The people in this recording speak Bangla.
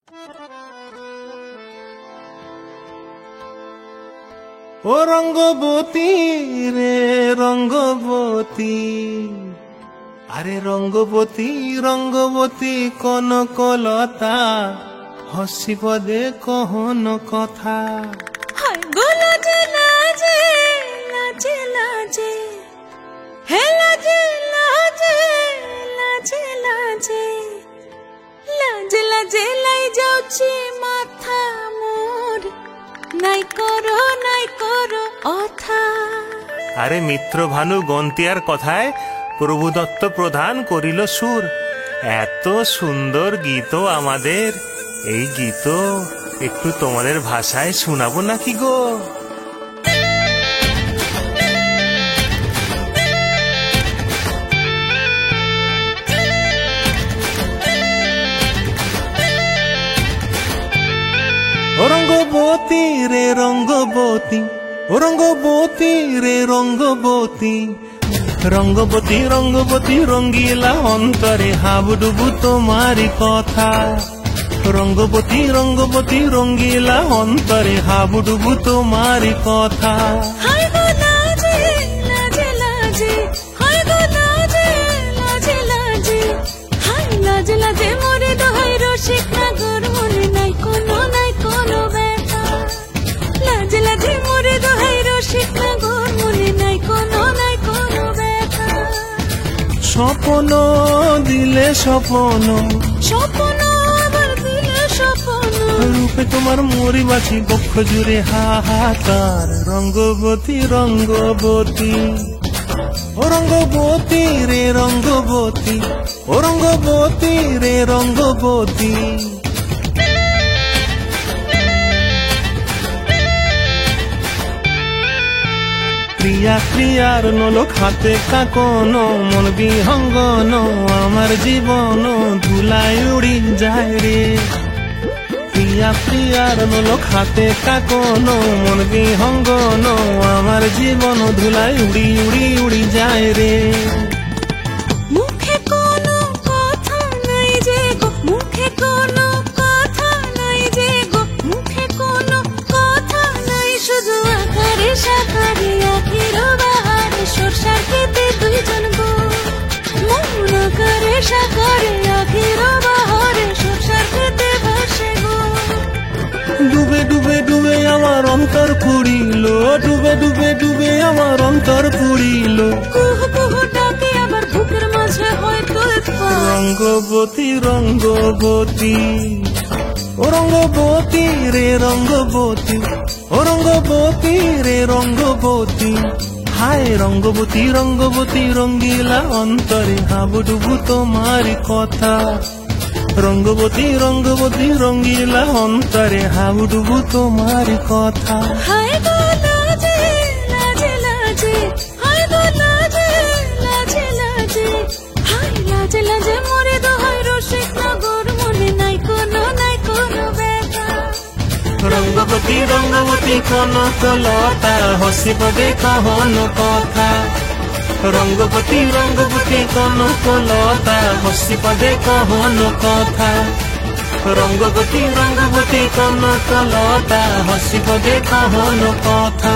ও রঙ্গবতী রে রঙ্গবতী, আরে রঙ্গবতী রঙ্গবতী কনকলতা, হসিব দে কহন কথা। হায় গো লাজে লাজে লাজে লাজে, হে লাজে লাজে লাজে লাজে, লাজে লাজে লাই যাଉଛି মাথা মোর, নাই করো অথা। আরে মিত্র ভানু গন্তিয়ার কথায় প্রভুদত্ত প্রধান করিল সুর। এত সুন্দর গীত আমাদের, এই গীত একটু তোমাদের ভাষায় শোনাবো নাকি গো? ও রঙ্গবতী রে রঙ্গবতী, ও রঙ্গবতী রে রঙ্গবতী, রঙ্গবতী রঙ্গবতী রঙ্গিলা অন্তরে হাবুডুবু তোমারি কথা। রঙ্গবতী রঙ্গবতী রঙ্গিলা অন্তরে হাবুডুবু তোমারি কথা। হায় গো লাজে লাজে লাজে, হায় গো লাজে লাজে লাজে, হায় লাজে লাজে মোরে দোহাই রসিক নাগর, মনে নাই কোনো ব্যথা। লাজে লাজে মোরে দোহাই রসিক নাগর, মনে নাই কোনো ব্যথা। স্বপ্ন দিলে স্বপ্ন, স্বপ্ন আবার দিলে স্বপ্ন, রূপে তোমার মরি বাছি বক্ষ জুড়ে হাহাকার। রঙ্গবতী রঙ্গবতী, ও রঙ্গবতী রে রঙ্গবতী, ও রঙ্গবতী রে রঙ্গবতী। ক্রিয়া ক্রিয়ার নলক হাতে কাকন, মন বিহঙ্গন আমার জীবন ধুলায় উড়ি যায় রে। প্রিয়া প্রিয়ার নলক হাতে কাকন, মন বিহঙ্গন আমার জীবন ধুলায় উড়ি উড়ি উড়ি যায় রে। মুখে কোনো কথা নাই যে গো, মুখে কোনো কথা নাই যে গো, মুখে কোনো কথা নাই, শুধু আকারে সাকারে আখির বাহারে সরষার খেতে দুইজন গো। মন আকারে সাকারে আখির বাহারে সরষার খেতে ভাসে গো। ডুবে ডুবে ডুবে আমার অন্তর পুরিল, ডুবে ডুবে ডুবে আমার অন্তর পুরিল। কুহু কুহু ডাকে আবার বুকের মাঝে হয়তো উৎপাত। রঙ্গবতী রঙ্গবতী, ও রঙ্গবতী রে রঙ্গবতী, ও রঙ্গবতী রে রঙ্গবতী। হায় রঙ্গবতী রঙ্গবতী রঙ্গিলা অন্তরে হাবুডুবু তোমারি কথা। রঙ্গবতী রঙ্গবতী রঙ্গিলা অন্তরে হাবুডুবু তোমারি কথা। হায় গো লাজে লাজে লাজে, হায় গো লাজে লাজে লাজে, হায় লাজে লাজে মোরে দোহাই রসিক নগর, মনে নাই কোনো ব্যথা। রঙ্গবতী রঙ্গবতী কনকলতা, হসিব দে কহন কথা। রঙ্গবতী রঙ্গবতী কনকলতা, হসিব দে কহন কথা। রঙ্গবতী রঙ্গবতী কনকলতা, হসিব দে কহন কথা।